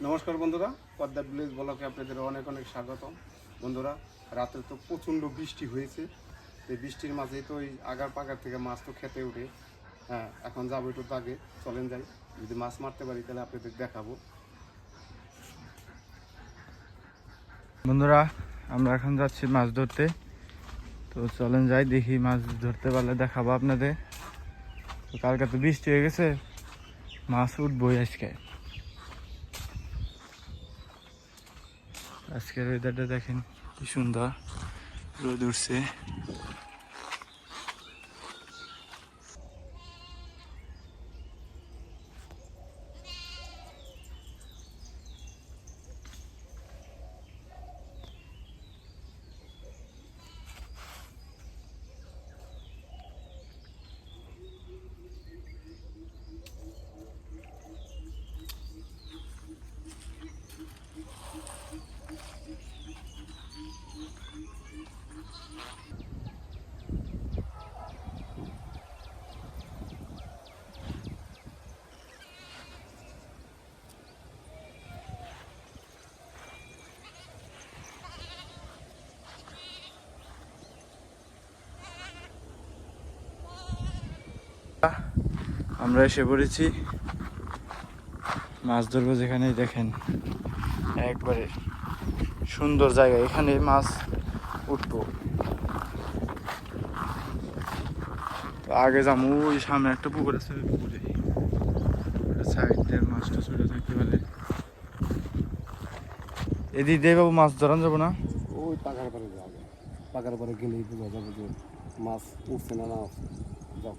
নমস্কার বন্ধুরা, পদ্মা ভিলেজ ব্লগে আপনাদের অনেক অনেক স্বাগত। বন্ধুরা, রাতে তো প্রচণ্ড বৃষ্টি হয়েছে। এই বৃষ্টির মাঝেই তো ওই আগার পাগার থেকে মাছ তো খেতে উঠে। হ্যাঁ, এখন যাবো একটু দাগে, চলেন যাই। যদি মাছ মারতে পারি তাহলে আপনাদের দেখাবো। বন্ধুরা, আমরা এখন যাচ্ছি মাছ ধরতে। তো চলেন যাই, দেখি মাছ ধরতে পারলে দেখাবো আপনাদের। তো কালকে তো বৃষ্টি হয়ে গেছে, মাছ উঠবই আজকে। আজকের ওয়েদারটা দেখেন কি সুন্দর, রোদ উঠছে। আমরা এসে পড়েছি মাছ ধরবো, যেখানে দেখেন একবারে সুন্দর জায়গা, এখানে মাছ উঠবো। তো আগে যাবো, ওই সামনে একটা পুকুর আছে, ওই পুকুরে সাইড দিয়ে মাছটা ছুটে থাকতে পারে। এদিক দিয়ে বাবু মাছ ধরান যাবো না? ওই পাগার পরে যাবে, পাগার পরে গেলেই বোঝা যাবে যে মাছ উঠছে না না উঠছে। যাও।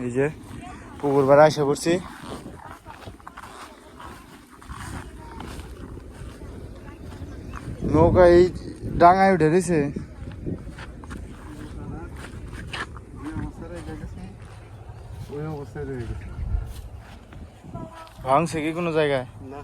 এই যে পুকুর পাড়ে এসে পড়ছি। নৌকা এই ডাঙায় উঠে দিছে। ওই অবস্থায় রয়ে গেছে ভাঙছে কি কোনো জায়গায়? না।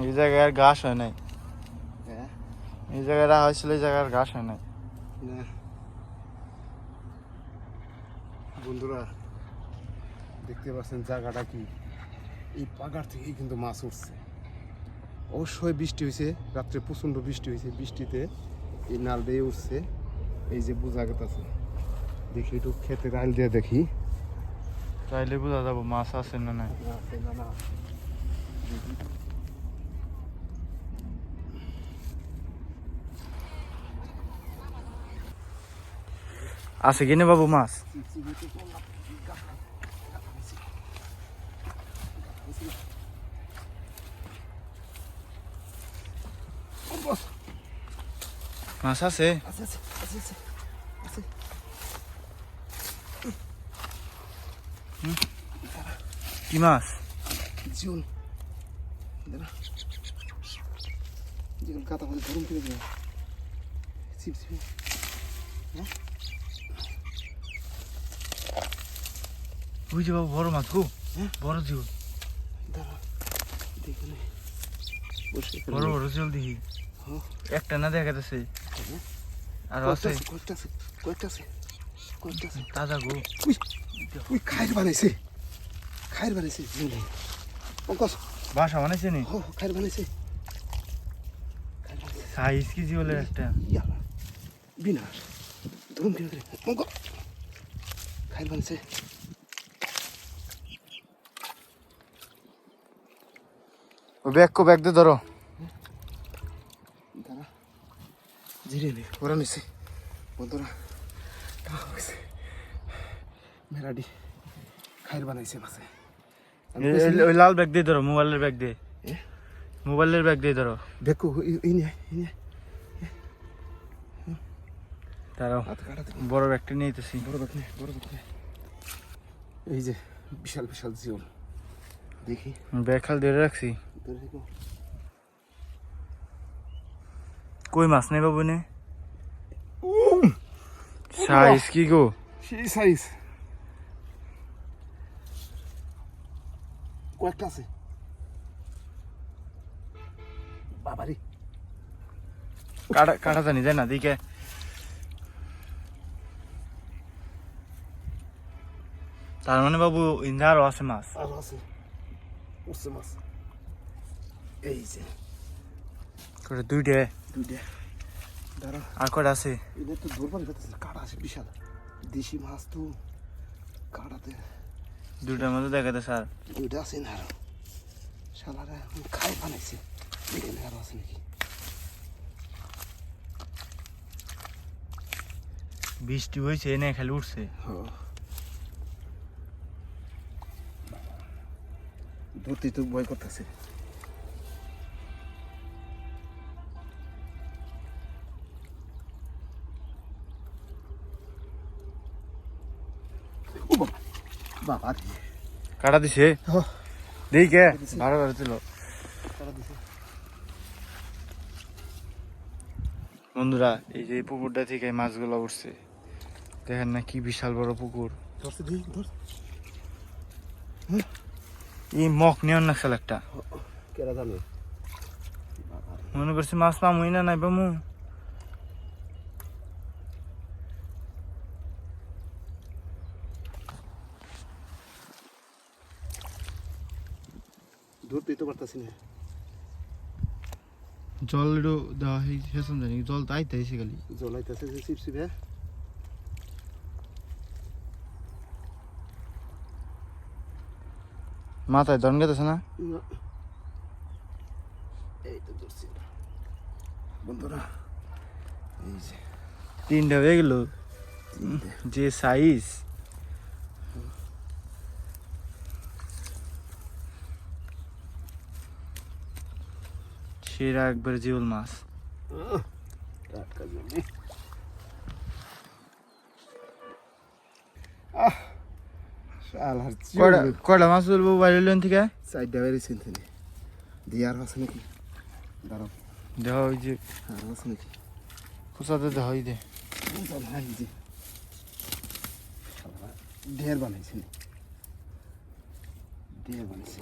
এই জায়গায় আর ঘাস হয় নাই। হ্যাঁ, এই জায়গায় রাখা হয়েছিল, এই জায়গায় আর ঘাস হয় নাই। না বন্ধুরা, দেখতে পাচ্ছেন জায়গাটা কি? এই পাগার থেকেই কিন্তু মাছ উঠছে। অবশ্যই বৃষ্টি হয়েছে, রাত্রে প্রচণ্ড বৃষ্টি হয়েছে। বৃষ্টিতে এই নাল দিয়ে উঠছে, এই যে বোঝা গেছে। দেখি একটু খেতে রাইল দিয়ে দেখি। তাইলে বোঝা যাবো মাছ আছে না নাই। আছে কিনে বাবু মাছ? মাছ আছে? কি মাছ? জিওল জিওল কাতা করে ধরুন কিনে দেবে। ছিপ ছিপ। ওই যে বাবু বড় মাছ গো, বড় জিওল। দাঁড়া দেখুন, বড় বড় জিওল দেখি। একটা না দেখা যাচ্ছে, আর আছে কয়েকটা আছে। তাজা গো। ওই খায়ের বানাইছে জিওল। পঙ্কজ বাসা বানাইছে নি? খায়ের বানাইছে। সাইজ কি জিওলের একটা? ইয়ালা বিনা ধরুন কিনে দেবে। পঙ্কজ খায়ের বানাইছে। ওই ব্যাগ দিয়ে ধরো। দাঁড়া জিরে নে ওরা নিছে বন্ধুরা, মেরাডি খায়ের বানাইছে মাছে। ওই লাল ব্যাগ দিয়ে ধরো, মোবাইলের ব্যাগ দিয়ে। মোবাইলের ব্যাগ দিয়ে ধরো। দেখো এই নিয়ে দাঁড়াও হাত কাটা দে। বড় ব্যাগটা নিতেছি। বড় ব্যাগ নে, বড় ব্যাগ নে। এই যে বিশাল বিশাল জিওল দেখি ব্যাগ খাল ধরে রাখছি। ধরে দেখো। কই মাছ নেই বাবু নে সাইজ কি গো, সেই সাইজ কয়েকটা আছে বাবারে। কাটা কাটা জানি যায় না দিকে। তার মানে বাবু ইন্দা আরো আছে মাছ। আরো আছে উঠছে মাছ। এই যে কটা দুইটা দুইটা দাঁড়া। আর কটা আছে? এটা তো ধরবার পারতেছে না, কাটা আছে বিশাল দেশি মাছ তো কাটাতে। দুইটার মধ্যে দেখাতে স্যার দুইটা আছে না আরো, শালারা খাই বানাইছে। এখানে আরো আছে নাকি? বৃষ্টি হয়েছে এনে খালি উঠছে। ধরতে তো ভয় করতেছে। বাবা কাটা দিছে দিকে ভালো ভালো ছিল। বন্ধুরা এই যে পুকুরটা থেকে মাছগুলো উঠছে, দেখেন না কি বিশাল বড় পুকুর। ধরছে দিই ধর। এই মক নিয়ন না খেল একটা, কেরা জানে মনে করছি মাছ পামুই না নাই পামু। ধরতেই তো পারতাছি না। জল দেওয়া হয়েছে জানি, জল তো আইতে এসে খালি জ্বলাইতেছে যে চিপচিপে। মাথায় দন গেতেছে না। এই তো ধরছি বন্ধুরা, এই যে তিনটা হয়ে গেল, যে সাইজ। সেরা একবার জিওল মাছ। টাটকা জমি। শালার কয়টা মাছ বলবো বাইরে থেকে? সাইডটা বেরিয়েছেন তিনি দিয়ে আর আছে নাকি? দাঁড়াও দেহ ওই যে আর আছে নাকি? খোসাতে দেহ ওই দে ভাই যে ঢের বানাইছে, ঢের বানাইছে।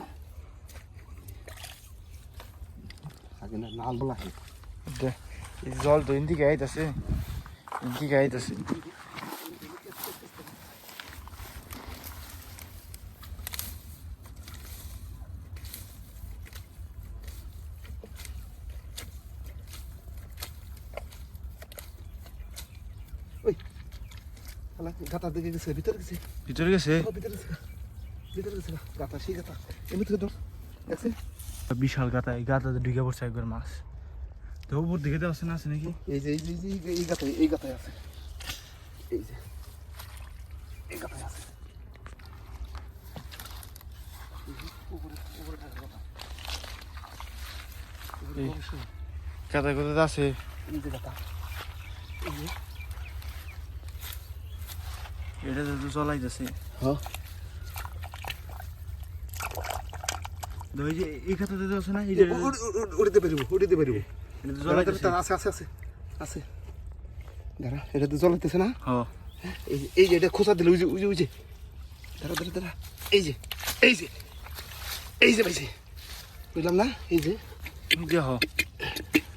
আগে না লাল বলা দে। এই জল তো ইন্দিকে আইতাছে, ইন্দিকে আইতাছে। গাতার দিকে গেছে, ভিতরে গেছে, ভিতরে গেছে ভিতরে গেছে, ভিতরে গেছে গাতা, সেই গাতা এমনি থেকে ধর দেখছে। বিশাল গাতা, এই গাতাতে ঢুকে পড়ছে একবার মাছ। তো উপর দিকে তো আছে না, আছে নাকি? এই যে এই যে এই গাতায়, এই গাতায় আছে, এই যে এই গাতায় আছে। গাতা কোথাতে আছে? এই যে গাতা, এই যে এটা তো চলাইতেছে। হ্যাঁ ওই যে এই খাতাতে তো আছে না, এই যে উড়িতে পারিব, উড়িতে পারিব। এটা তো চলাইতেছে। আছে আছে আছে আছে দাঁড়া, এটা তো জ্বলাইতেছে না? হ্যাঁ এই যে এটা খোসা দিলে, ওই যে ওই যে ওই যে দাঁড়া দাঁড়া দাঁড়া, এই যে এই যে এই যে পাইছে, বুঝলাম না? এই যে দেহ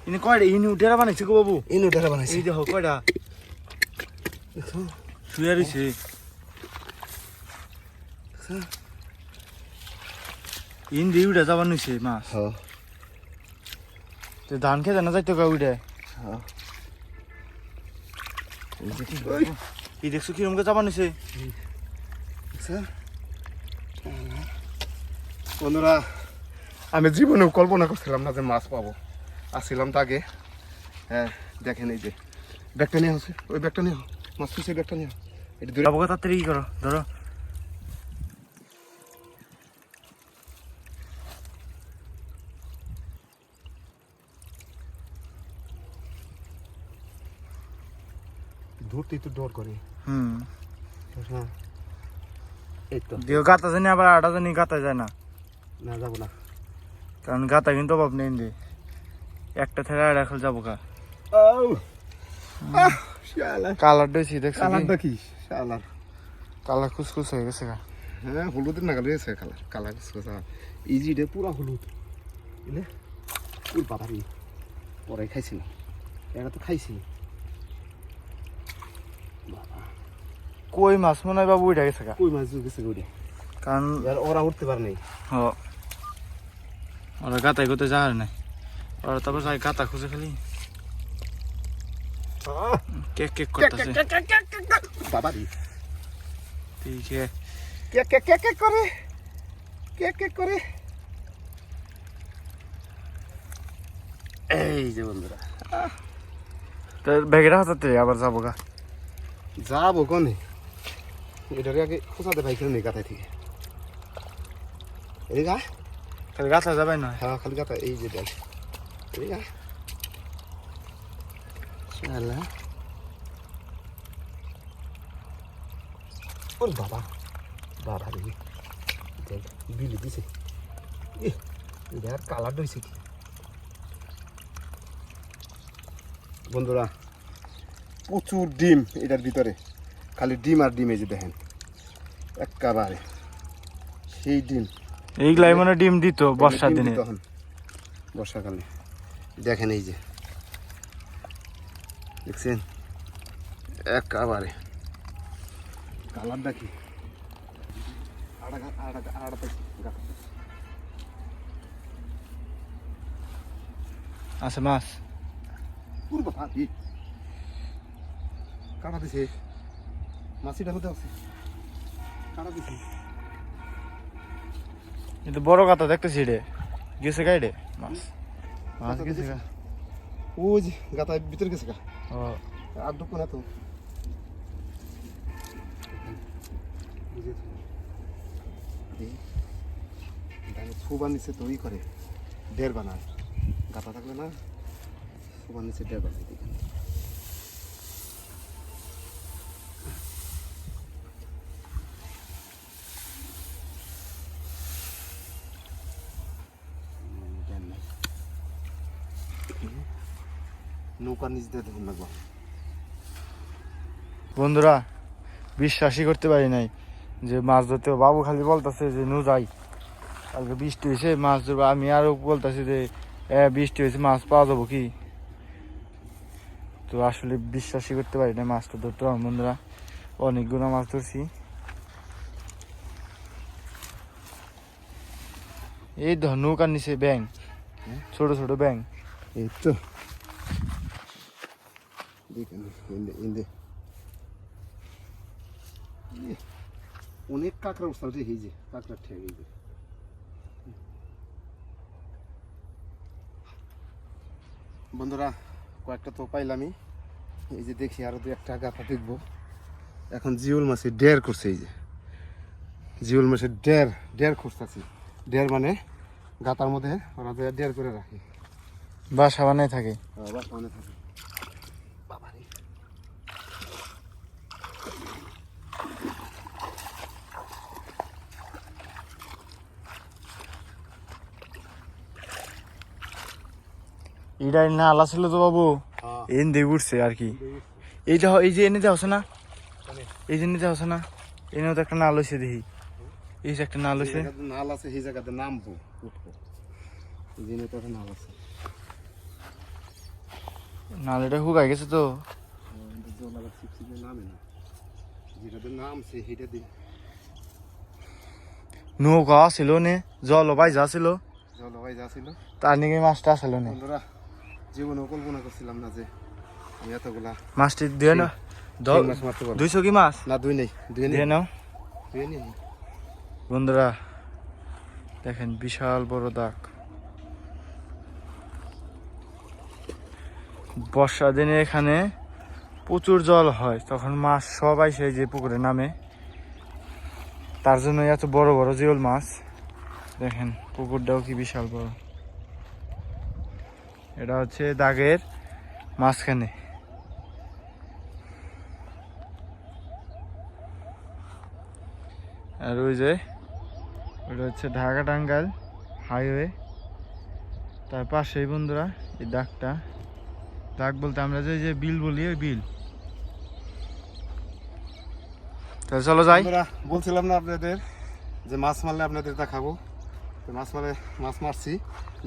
ইনি কয়টা, ইনি ডেরা বানাইছে গো বাবু। এই নোটারা বানাইছে, এই দেহ কয়টা দেখছো? শুয়ে রয়েছে। দেখছো? ইন দিয়ে উঠে যাবার নিছে মাছ। হ্যাঁ তো ধান খেতে না যাইতো কা উঠে। হ্যাঁ এই দেখছো কিরম করে যাবার নিছে। দেখছো? বন্ধুরা, আমি জীবনেও কল্পনা করছিলাম না যে মাছ পাবো। আসছিলাম তো আগে। হ্যাঁ দেখেন এই যে ব্যাগটা নিয়ে হচ্ছে, ওই ব্যাগটা নিয়ে মাছ পিছিয়ে ব্যাগটা নিয়ে এটা দূরে। বাবুকে তাড়াতাড়ি কি করো, ধরো। ধরতেই তো ডর করে। হ্যাঁ এই তো দিও গাতা জানি আবার আটা জানি গাতা যায় না, না যাবো না, কারণ গাতা কিন্তু অভাব নেই রে, একটা থেকে আর এখন যাবো কা। কালার ডেছি দেখছি, কালারটা কি শালার, কালার খুসখুস হয়ে গেছে গা। হ্যাঁ হলুদের নাগাল রয়েছে কালার, কালার ইজিটা পুরা হলুদ বুঝলে। ওই বাবারি পরে খাইছি না, এটা তো খাইছি বাবা। কই মাছ মনে হয় বাবু উঠে গেছে গা, কই মাছ গেছে ওটা, কারণ আর ওরা উঠতে পারে নাই। ওরা গাতাই করতে যাওয়ার নাই, ওরা তারপর যাই গাতা খুঁজে খালি কেক কেক করতেছে বাবারি ঠিক কেক কেক কেক কেক করে, কেক কেক করে। এই যে বন্ধুরা ব্যাগের হাতাতে আবার যাবো গা। যাবো কোনে, এটাকে আগে খোঁচাতে পাই কেন গাথায় থেকে এদিকে খালি গাতা যাবে না। হ্যাঁ খালি গাথা, এই যে দেখ এদিকে শালা। ওরে বাবা বাবা রে, দেখ বিলি দিছে, এটা আর কালার হয়েছে কি বন্ধুরা। প্রচুর ডিম এটার ভিতরে, খালি ডিম আর ডিম, এই যে দেখেন একেবারে সেই ডিম। এইগুলাই মানে ডিম দিত বর্ষার দিনে, তখন বর্ষাকালে দেখেন এই যে দেখছেন একেবারে কালারটা কি আছে মাছ কাটা দিছে, মাছিটার মধ্যে আছে কাটা দিছে। কিন্তু বড় গাতা দেখতেছি রে, গেছে গাইডে মাছ, মাছ গেছে গা। ওই যে গাতার ভিতরে গেছে গা, ও আর ঢুকবো না তো। সুবান নিচে তৈরি করে ডের বানায়, গাতা থাকলে না সুবান নিচে ডের বানায়। নৌকার নিচ দিয়ে দেখুন লাগবো বন্ধুরা, বিশ্বাসই করতে পারি নাই যে মাছ ধরতে বাবু খালি বলতেছে যে নু যাই, কালকে বৃষ্টি হয়েছে মাছ ধরবো, আমি আরো বলতেছি যে বৃষ্টি হয়েছে মাছ পাওয়া যাবো কি। তো আসলে বিশ্বাসই করতে পারি না মাছটা ধরতে পারবো বন্ধুরা, অনেকগুলো মাছ ধরছি। এই ধর নৌকার নিচে ব্যাং, ছোট ছোট ব্যাং। এই তো দেখেন ইন্দে অনেক কাঁকড়া উঠছে রে, এই যে কাঁকড়া ঠেক, এই যে বন্ধুরা কয়েকটা তো পাইলামই। এই যে দেখি আরো দু একটা গাথা দেখবো। এখন জিওল মাছে ডের করছে, এই যে জিওল মাছে ডের করতেছি। ডের মানে গাতার মধ্যে ওরা ডের করে রাখে, বাসা বানাই থাকে। বাসা মানে থাকে। বাবারে এটাই না আলা ছিল তো বাবু, এন দিয়ে উঠছে আর কি। এইটা এই যে এনে দেওয়া না, এই যে এনে দেওয়া না, এনেও তো একটা নাল হয়েছে দেখি, এই যে একটা নাল হয়েছে। নাল আছে সেই জায়গাতে নামবো, উঠবো, এই জন্য তো একটা নাল আছে। নাল এটা হুকাই গেছে তো, নামে না, যেটাতে নামছে সেটা দিয়ে নৌকা ছিল নে, জল ভাই যা ছিল, জল ভাই যা ছিল তার নিয়ে মাছটা আসলো নে। বন্ধুরা জীবনেও কল্পনা করছিলাম না যে আমি এতগুলা মাছটি দিয়ে না, মাছ মারতে পারবো। 200 কি মাছ না দুই নেই, দুই নেই, দিয়ে নাও দুই নেই। বন্ধুরা দেখেন বিশাল বড় দাগ। বর্ষা দিনে এখানে প্রচুর জল হয়, তখন মাছ সবাই সেই যে পুকুরে নামে, তার জন্য এত বড় বড় জিওল মাছ। দেখেন পুকুরটাও কি বিশাল বড়। এটা হচ্ছে দাগের মাঝখানে। আর ওই যে ওটা হচ্ছে ঢাকা টাঙ্গাইল হাইওয়ে, তার পাশেই বন্ধুরা এই দাগটা, দাগ বলতে আমরা যে বিল বলি ওই বিল। তাহলে চলো যাই। বন্ধুরা বলছিলাম না আপনাদের যে মাছ মারলে আপনাদের দেখাবো, তো মাছ মারছি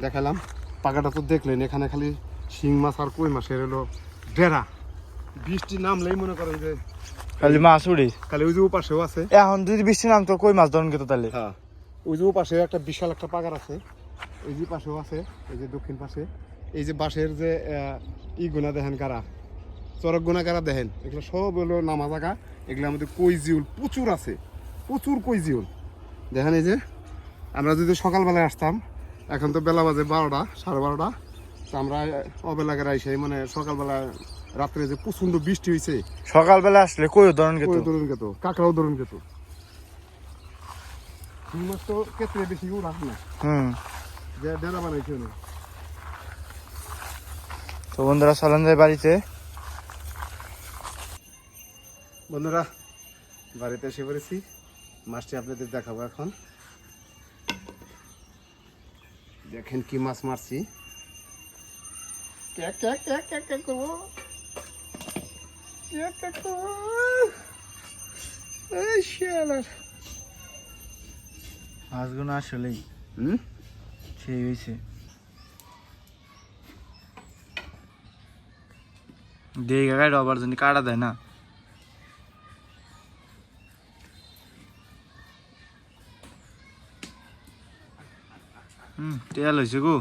দেখালাম। পাকাটা তো দেখলেন, এখানে খালি শিং মাছ আর কই মাছের হলো ডেরা। বৃষ্টি নামলেই মনে করেন যে খালি মাছ উড়ি, খালি ওই যে পাশেও আছে। এখন যদি বৃষ্টি নামতো কই মাছ ধরুন কিন্তু তাহলে। হ্যাঁ, ওই যে পাশে একটা বিশাল একটা পাগার আছে, এই যে পাশেও আছে, এই যে দক্ষিণ পাশে এই যে বাঁশের যে গুনা দেখেন কারা, চরক গুনা কারা দেখেন, এগুলো সব হলো নামা জায়গা। এগুলো আমাদের কই জিউল প্রচুর আছে, প্রচুর কই জিউল দেখেন। এই যে আমরা যদি সকালবেলায় আসতাম, এখন তো বেলা বাজে 12টা 12:30, তো আমরা অবেলাকে আইসে মানে সকালবেলা রাত্রে যে প্রচন্ড বৃষ্টি হয়েছে, সকালবেলা আসলে কই ধরুন কিন্তু, কই ধরুন খেত, কাঁকড়াও ধরুন খেত। শিং মাছ তো ক্ষেত্রে বেশি উড়াস না, যে ডেরা বানাইছে না। তো বন্ধুরা চলেন যাই বাড়িতে। বন্ধুরা বাড়িতে এসে পড়েছি, মাছটি আপনাদের দেখাবো এখন। দেখেন কি মাছ মারছি, মাছগুলো আসলেই সেই হয়েছে, দিয়ে গাড়ি আবার যদি কাটা দেয় না। তেল হয়েছে গো,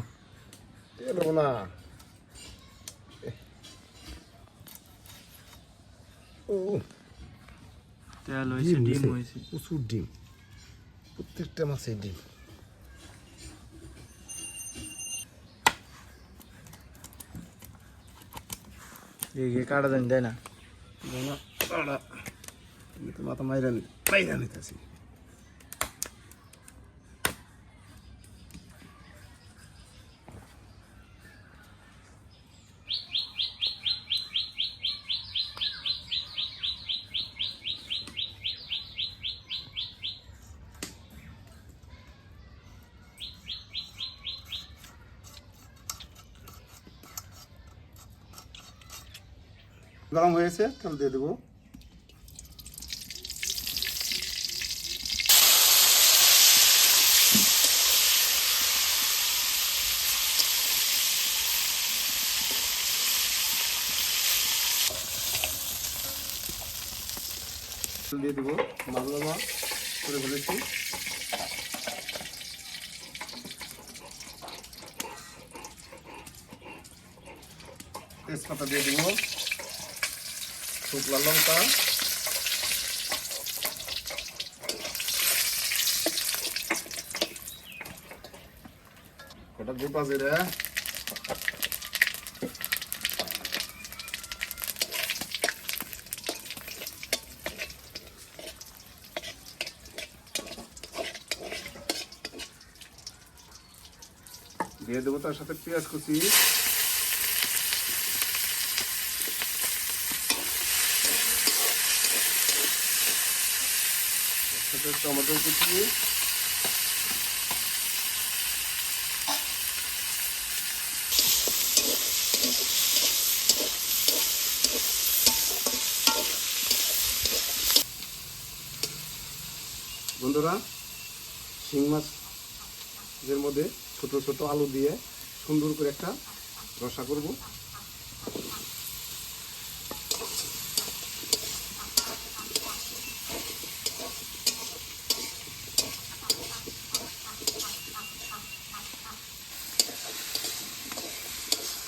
এলো না। তেল হয়েছে, ডিম হয়েছে, প্রচুর ডিম, প্রত্যেকটা মাছের ডিম। দিয়ে কাটা দেন দেয় না। মাথা মাইরা নিতেছি। গরম হয়েছে, তেল দিয়ে দেবো। দিয়ে দেবো, মাছগুলো করে ফেলেছি। তেজপাতা দিয়ে দেবো, শুকনো লঙ্কা, কটা গোটা জিরে, দিয়ে দেবো তার সাথে পেঁয়াজ কুচি, টমেটো কুচি, বন্ধুরা শিং মাছের মধ্যে ছোট ছোট আলু দিয়ে সুন্দর করে একটা রসা করব।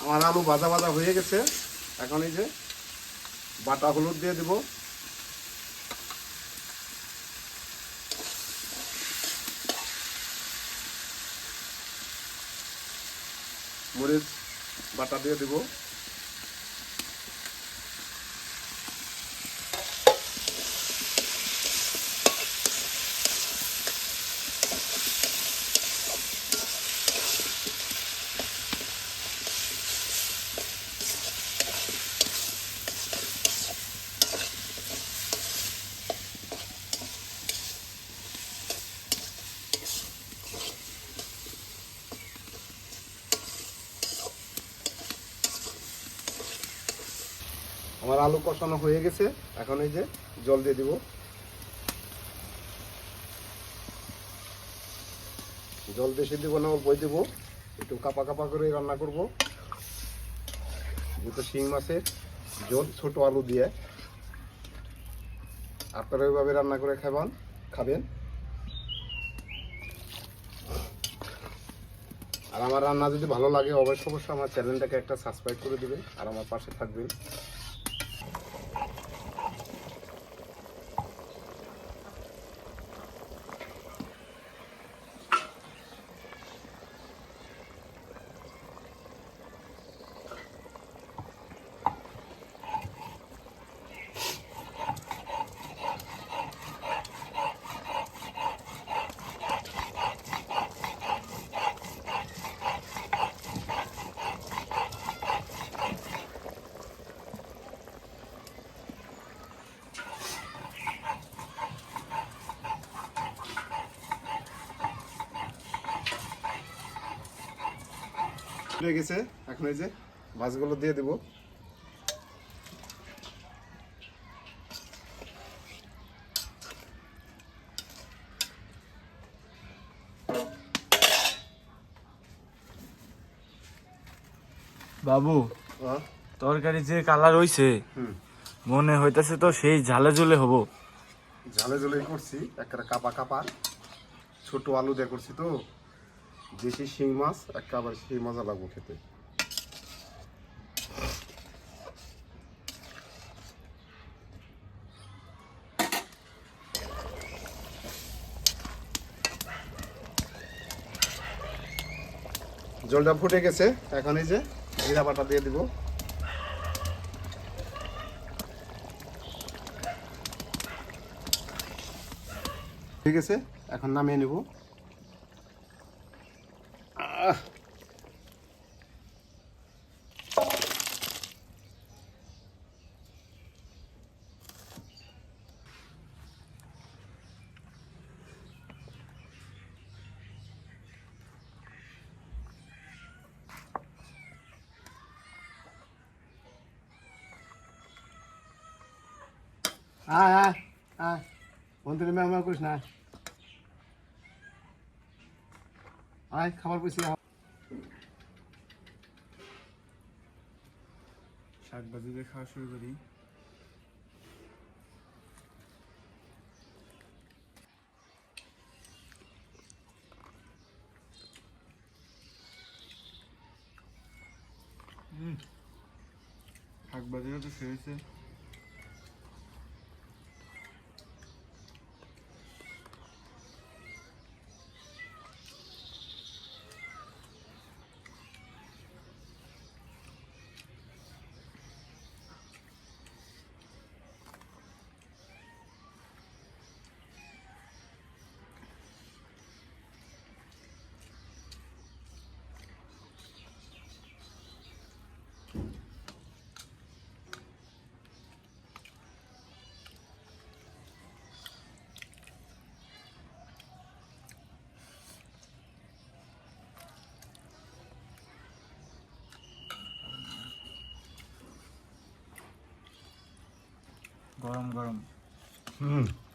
আমার আলু ভাজা ভাজা হয়ে গেছে, এখন এই যে বাটা হলুদ দিয়ে দেব, মরিচ বাটা দিয়ে দেব, আলু কষানো হয়ে গেছে, এখন এই যে জল দিয়ে দিব। জল বেশি দিব না, অল্পই দেবো, একটু কাপা কাপা করে রান্না করব। যেহেতু শিং মাছের ঝোল ছোট আলু দিয়ে, আপনারা ওইভাবে রান্না করে খাবেন। আর আমার রান্না যদি ভালো লাগে অবশ্যই আমার চ্যানেলটাকে একটা সাবস্ক্রাইব করে দিবেন আর আমার পাশে থাকবেন। হয়ে গেছে, এখন এই যে মাছগুলো দিয়ে দেব। বাবু, হ্যাঁ, তরকারি যে কালার হইছে মনে হইতাছে তো সেই ঝালে ঝুলে হবো। ঝালে ঝালে করছি, একটা কাপা কাপা ছোট আলু দিয়ে করছি তো, দেশি শিং মাছ একেবারে সেই মজা লাগবো খেতে। জলটা ফুটে গেছে, এখন এই যে জিরা বাটা দিয়ে দিব। ঠিক আছে, এখন নামিয়ে নেব। আয় আয় আয়, বন্ধুরে মেহমান করিস না, আয় খাবার পয়সা। শাক ভাজি দিয়ে খাওয়া শুরু করি। শাক ভাজিটা তো খেয়েছে। গরম গরম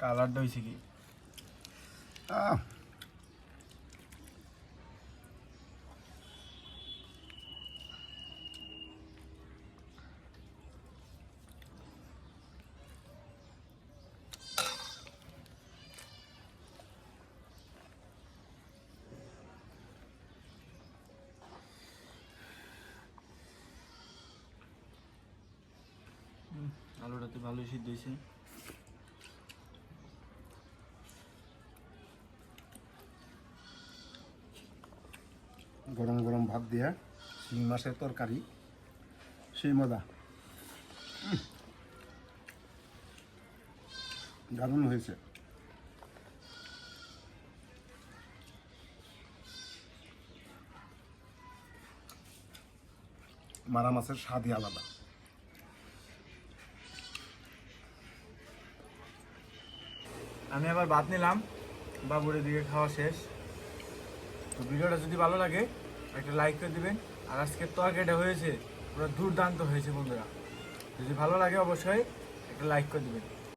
কালারটা হয়েছে কি আলুটাতে ভালোই সিদ্ধ হয়েছে। গরম গরম ভাত দিয়ে শিং মাছের তরকারি, সেই মজা, দারুণ হয়েছে। মারা মাছের স্বাদই আলাদা। আমি আবার ভাত নিলাম, বাবুর দিকে খাওয়া শেষ। তো ভিডিওটা যদি ভালো লাগে একটা লাইক করে দিবেন। আর আজকের তরকারিটা হয়েছে পুরো দুর্দান্ত হয়েছে বন্ধুরা, যদি ভালো লাগে অবশ্যই একটা লাইক করে দিবেন।